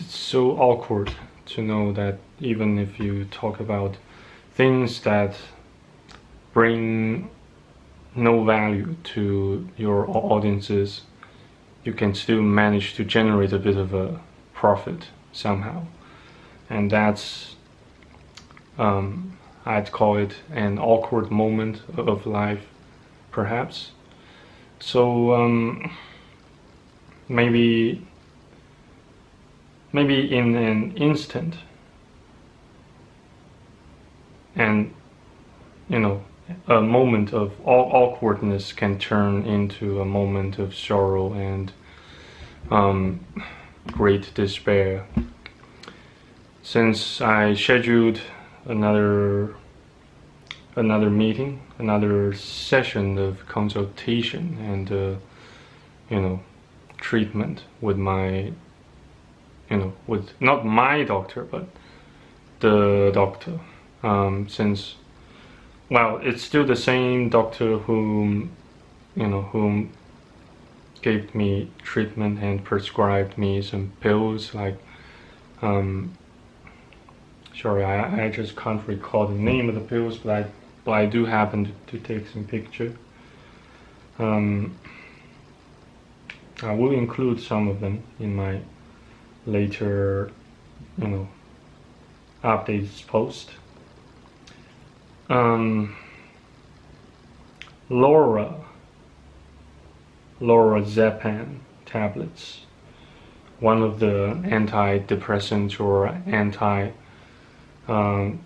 it's so awkward to know that even if you talk about things that bring no value to your audiences, you can still manage to generate a bit of a profit somehow. And that's, I'd call it an awkward moment of life, perhaps. So maybe in an instant, and a moment of awkwardness can turn into a moment of sorrow and great despair. Since I scheduled another meeting, another session of consultation and treatment with my, with not my doctor but the doctor, since, well, it's still the same doctor whom gave me treatment and prescribed me some pills, like sorry, I just can't recall the name of the pills, but I do happen to take some picture. I will include some of them in my later updates post. Lorazepam tablets, one of the antidepressants or or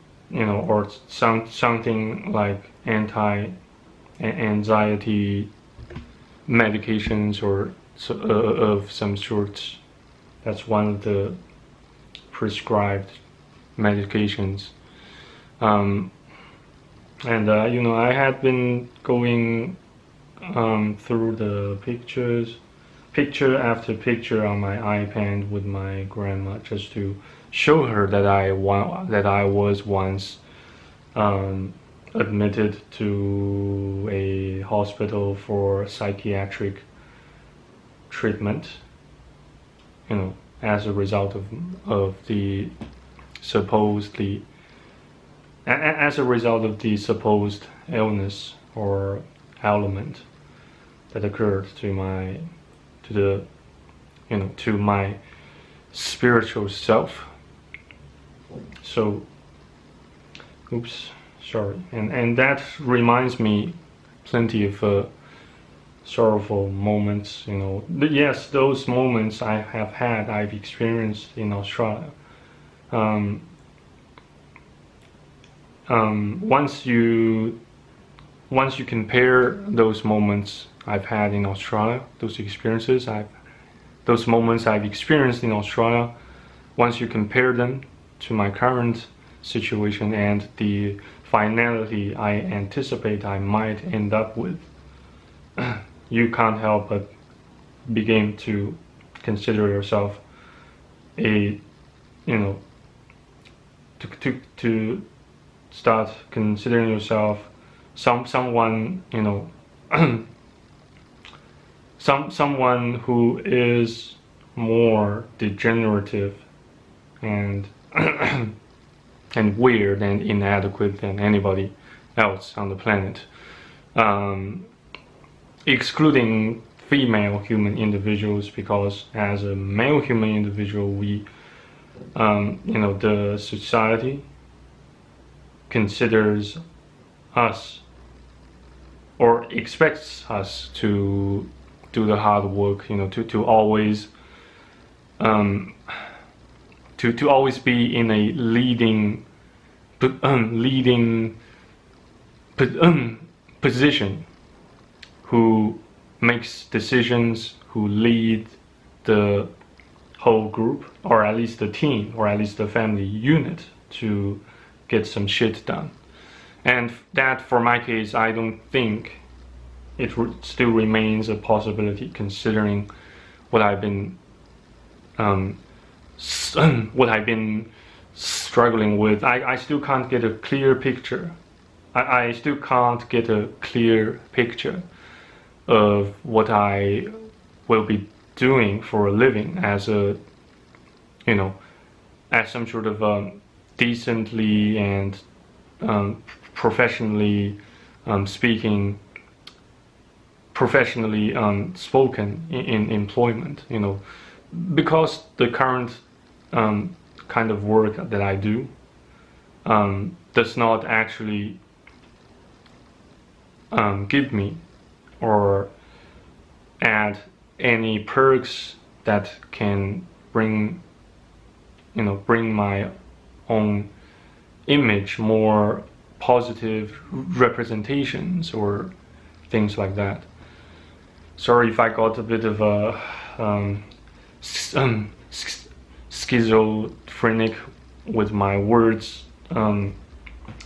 something like anti-anxiety medications or of some sort. That's one of the prescribed medications. I had been going through the picture after picture on my iPad with my grandma, just to show her that I was once admitted to a hospital for psychiatric treatment, as a result of the supposed illness or ailment that occurred to my spiritual self. So, oops, sorry, and that reminds me plenty of sorrowful moments. Yes, those moments I've experienced in Australia. Once you compare those moments I've had in Australia, those moments I've experienced in Australia, once you compare them to my current situation and the finality I anticipate I might end up with, you can't help but begin to consider yourself to start considering yourself someone someone who is more degenerative and and weird and inadequate than anybody else on the planet, excluding female human individuals, because as a male human individual, we the society considers us or expects us to do the hard work, to always to always be in a leading position, who makes decisions, who lead the whole group, or at least the team, or at least the family unit, to get some shit done. And that, for my case, I don't think it still remains a possibility, considering what I've been struggling with. I still can't get a clear picture. I still can't get a clear picture of what I will be doing for a living as a you know, as some sort of decently and professionally speaking, professionally spoken in employment, you know, because the current kind of work that I do does not actually give me or add any perks that can bring my own image more positive representations or things like that. Sorry if I got a bit of a schizophrenic with my words. I'm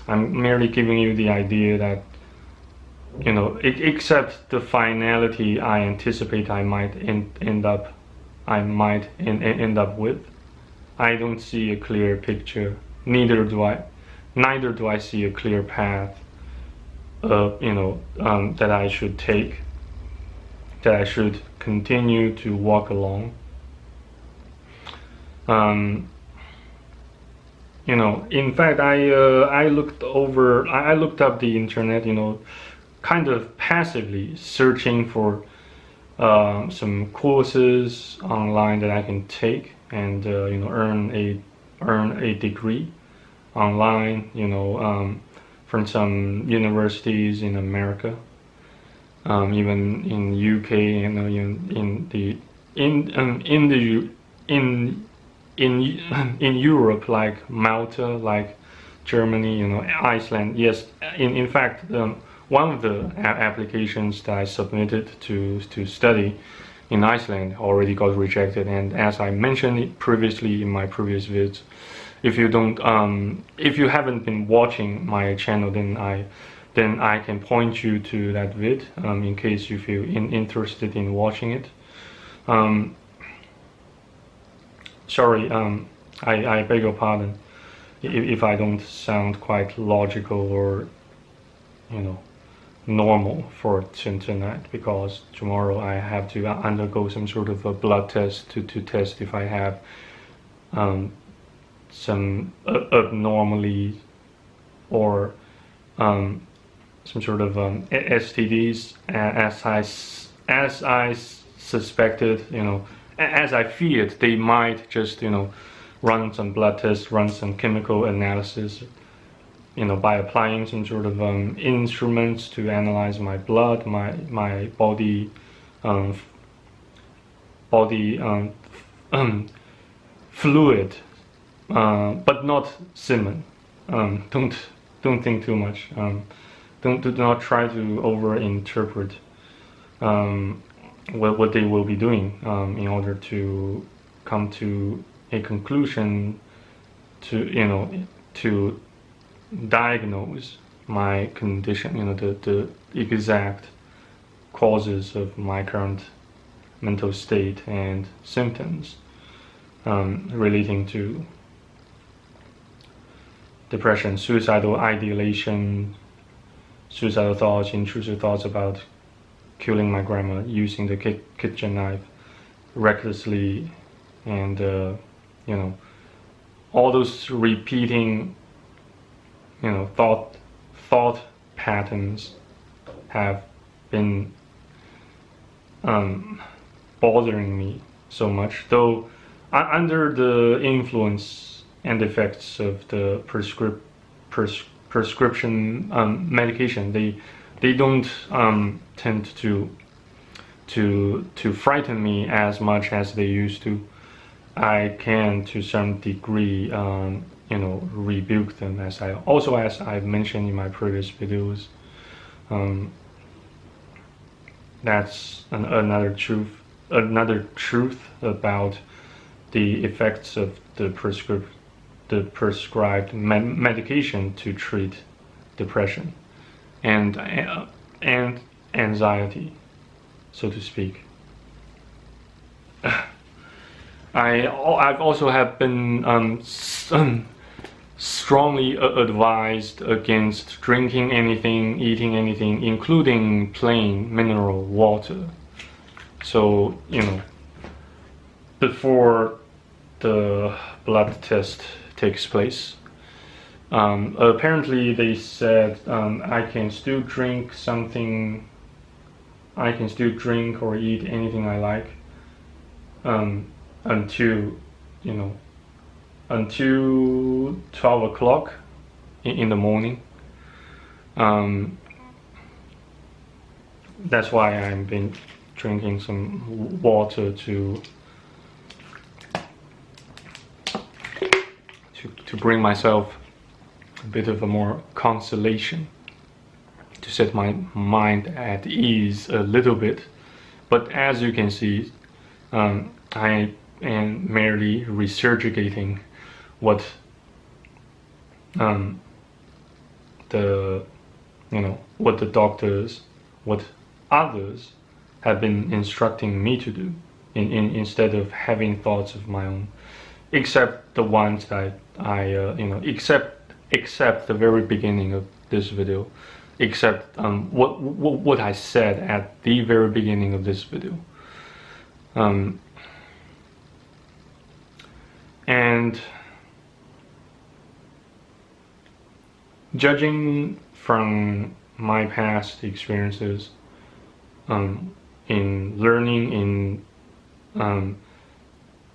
merely giving you the idea that, you know, except the finality I anticipate I might end up with, I don't see a clear picture. Neither do I see a clear path, that I should take, that I should continue to walk along. You know, in fact, I looked up the internet, you know, kind of passively searching for some courses online that I can take and earn a degree online, you know, from some universities in America, even in UK, you know, in Europe, like Malta, like Germany, you know, Iceland. Yes, in fact, one of the applications that I submitted to study in Iceland already got rejected. And as I mentioned it previously in my previous vids, if you haven't been watching my channel, then I can point you to that vid in case you feel interested in watching it. Sorry, I beg your pardon if I don't sound quite logical or, you know, normal for tonight, because tomorrow I have to undergo some sort of a blood test to test if I have some abnormally or some sort of STDs, as I suspected, you know, as I feared. They might just, you know, run some blood tests, run some chemical analysis, you know, by applying some sort of instruments to analyze my blood, my body fluid, but not semen. Don't think too much. Do not try to over-interpret what they will be doing in order to come to a conclusion, to diagnose my condition, you know, the exact causes of my current mental state and symptoms relating to depression, suicidal ideation, suicidal thoughts, intrusive thoughts about killing my grandma, using the kitchen knife recklessly, and you know, all those repeating, you know, thought patterns have been bothering me so much. Though under the influence and effects of the prescription medication, they don't tend to frighten me as much as they used to. I can, to some degree, you know, rebuke them, as I've mentioned in my previous videos. That's another truth about the effects of the prescribed medication to treat depression and anxiety, so to speak. I've also have been strongly advised against drinking anything, eating anything, including plain mineral water. So, you know, before the blood test takes place. Apparently, they said I can still drink something. I can still drink or eat anything I like until, until 12 o'clock in the morning. That's why I've been drinking some water to bring myself a bit of a more consolation, to set my mind at ease a little bit. But as you can see, I am merely regurgitating what what the doctors, what others have been instructing me to do, instead of having thoughts of my own, except the ones that except the very beginning of this video, except what I said at the very beginning of this video. And judging from my past experiences in learning,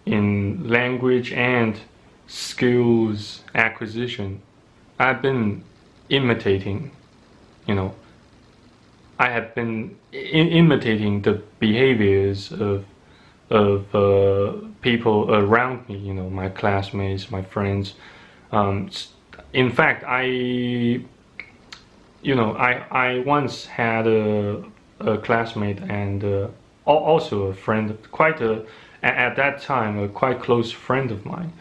in language and skills acquisition, I've been imitating, I have been imitating the behaviors of people around me, my classmates, my friends. In fact, I once had a classmate and also a friend, at that time a quite close friend of mine,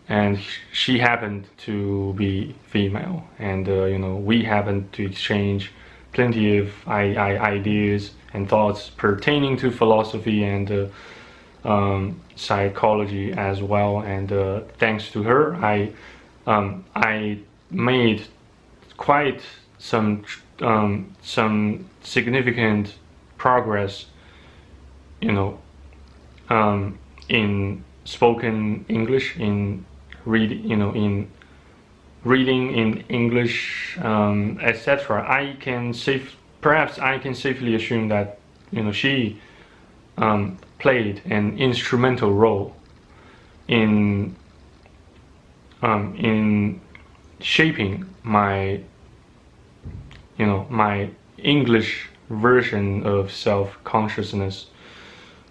and she happened to be female, and we happened to exchange plenty of ideas and thoughts pertaining to philosophy and psychology as well. And thanks to her, I made quite some significant progress, in spoken English, in reading in English, etc. Perhaps I can safely assume that she played an instrumental role in shaping my my English version of self-consciousness,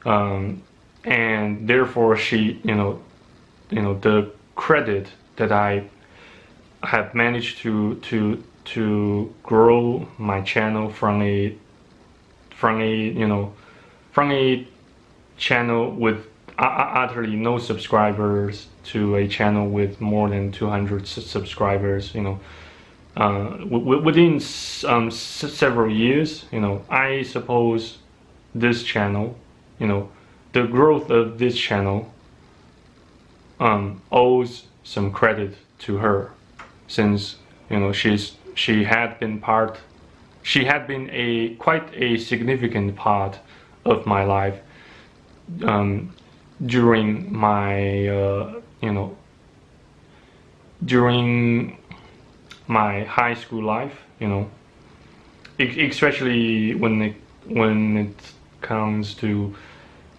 and therefore she the credit that I have managed to grow my channel from a channel with utterly no subscribers to a channel with more than 200 subscribers, within several years. I suppose this channel, the growth of this channel owes some credit to her, since she had been quite a significant part of my life during my during my high school life, especially when it comes to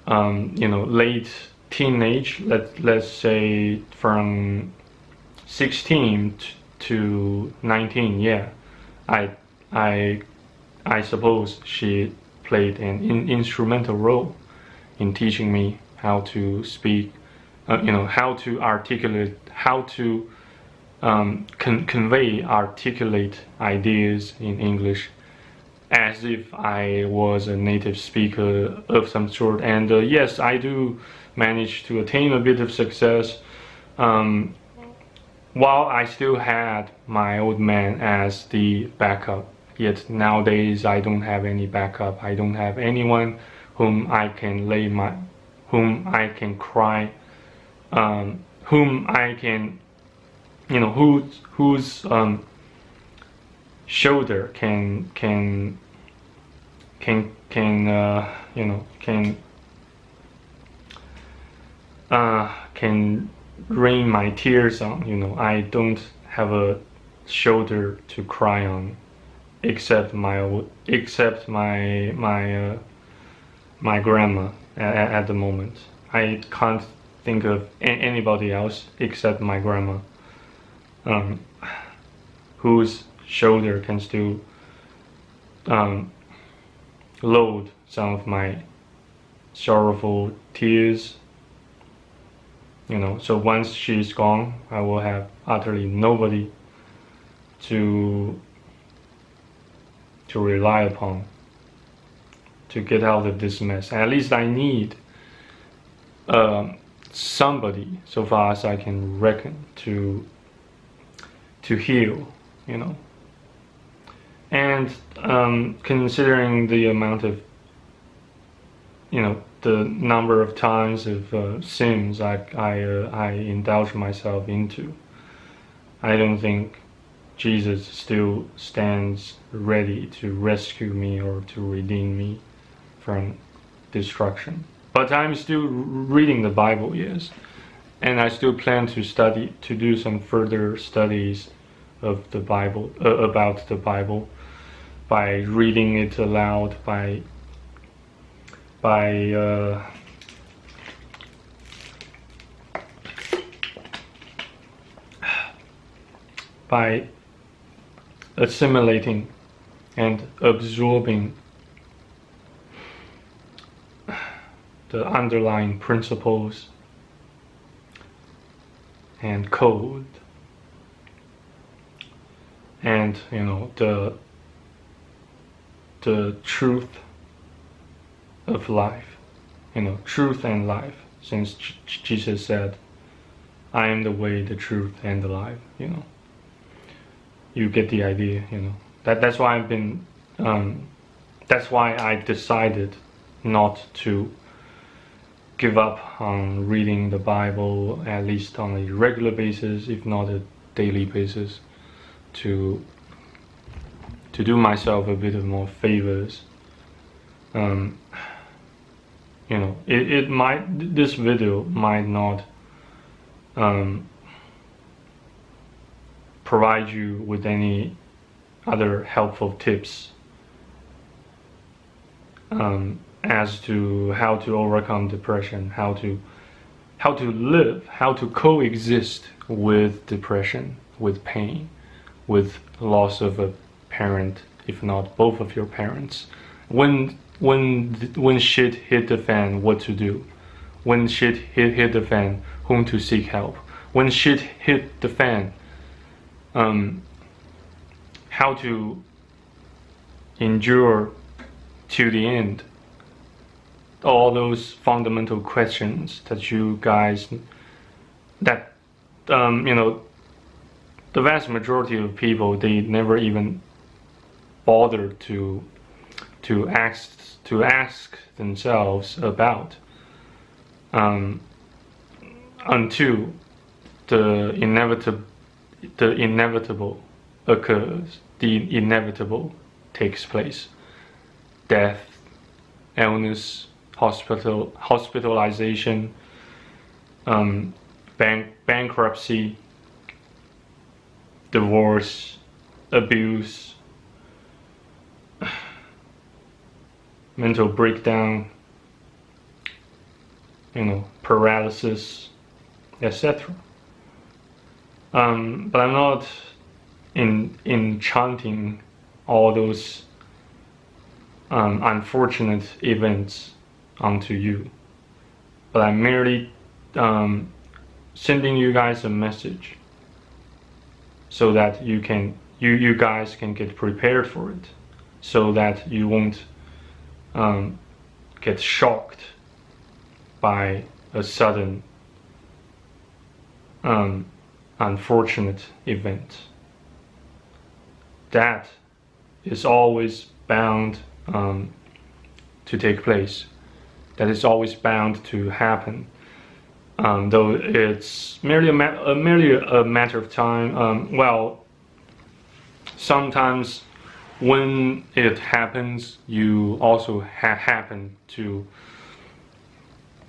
late teenage, let's say from 16 to 19. Yeah, I suppose she played an instrumental role in teaching me how to speak, how to articulate, how to convey articulate ideas in English as if I was a native speaker of some sort. And yes, I do manage to attain a bit of success, while I still had my old man as the backup. Yet nowadays I don't have any backup. I don't have anyone whom I can whom I can cry, whom I can, whose shoulder can can rain my tears on. I don't have a shoulder to cry on, except my grandma at the moment. I can't think of anybody else except my grandma, whose shoulder can still load some of my sorrowful tears. So once she's gone, I will have utterly nobody to rely upon to get out of this mess. At least I need somebody, so far as I can reckon, to heal, And considering the amount of, the number of times of sins I indulge myself into, I don't think Jesus still stands ready to rescue me or to redeem me from destruction. But I'm still reading the Bible, yes, and I still plan to do some further studies of the Bible, about the Bible, by reading it aloud, by assimilating and absorbing the underlying principles and code, and the truth of life, truth and life, since Jesus said, I am the way, the truth, and the life. You get the idea. That's why that's why I decided not to give up on reading the Bible, at least on a regular basis, if not a daily basis, to do myself a bit of more favors. This video might not provide you with any other helpful tips as to how to overcome depression, how to live, how to coexist with depression, with pain, with loss of a parent, if not both of your parents. When shit hit the fan, what to do? When shit hit the fan, whom to seek help? When shit hit the fan, how to endure to the end. All those fundamental questions that you guys, the vast majority of people, they never even bother to ask themselves about, until the inevitable occurs, the inevitable takes place. Death, illness, hospitalization, bankruptcy, divorce, abuse, mental breakdown, paralysis, etc. But I'm not enchanting all those unfortunate events onto you, but I'm merely sending you guys a message so that you guys can get prepared for it, so that you won't get shocked by a sudden unfortunate event. That is always bound to take place. That is always bound to happen. Though it's merely a matter of time. Sometimes when it happens, you also happen to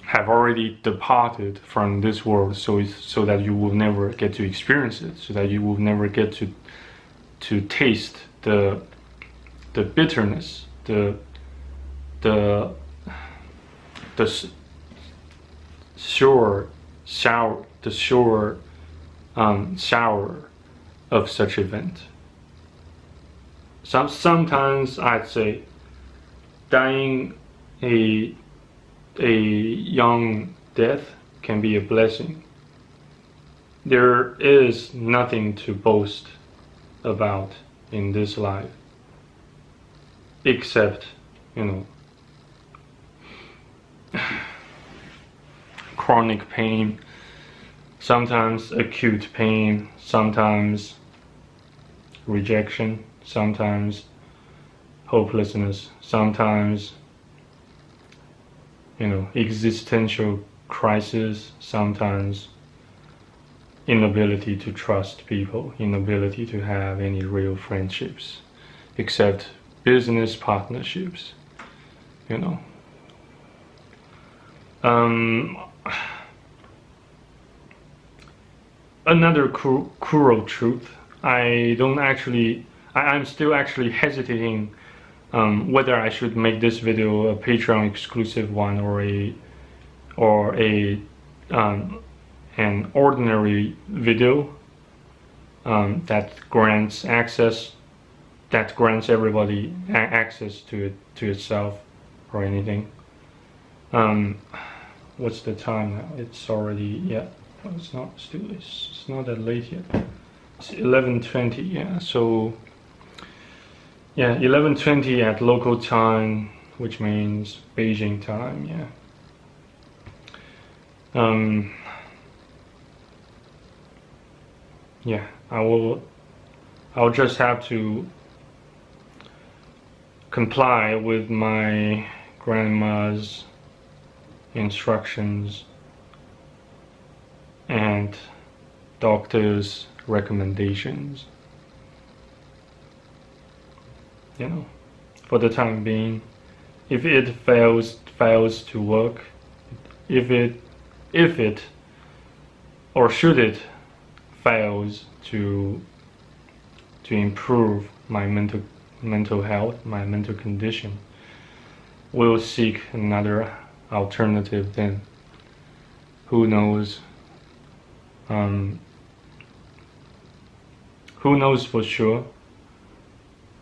have already departed from this world, so that you will never get to experience it, so that you will never get to taste the bitterness, the sure sour, sour of such event. Sometimes I'd say dying a young death can be a blessing. There is nothing to boast about in this life except, chronic pain, sometimes acute pain, sometimes rejection, sometimes hopelessness, sometimes existential crisis, sometimes inability to trust people, inability to have any real friendships except business partnerships. Another cruel truth. I'm still actually hesitating whether I should make this video a Patreon exclusive one or an ordinary video that grants everybody access to itself or anything. What's the time now? It's already, it's not that late yet. It's 11:20, so 11:20 at local time, which means Beijing time, I'll just have to comply with my grandma's instructions and doctor's recommendations, for the time being. If it fails to work, if it or should it fails to improve my mental health, my mental condition, we'll seek another alternative then. Who knows? Who knows for sure,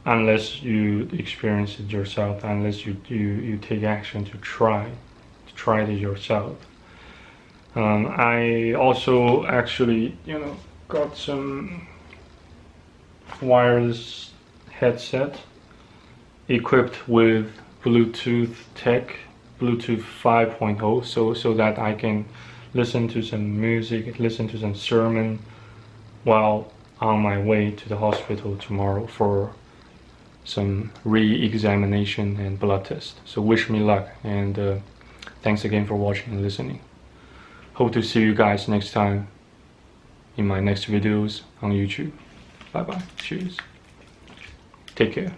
unless you experience it yourself, unless you take action to try it yourself. I also actually got some wireless headset equipped with Bluetooth tech, Bluetooth 5.0, so that I can listen to some music, listen to some sermon while on my way to the hospital tomorrow for some re-examination and blood test. So wish me luck, and thanks again for watching and listening. Hope to see you guys next time in my next videos on YouTube. Bye bye. Cheers. Take care.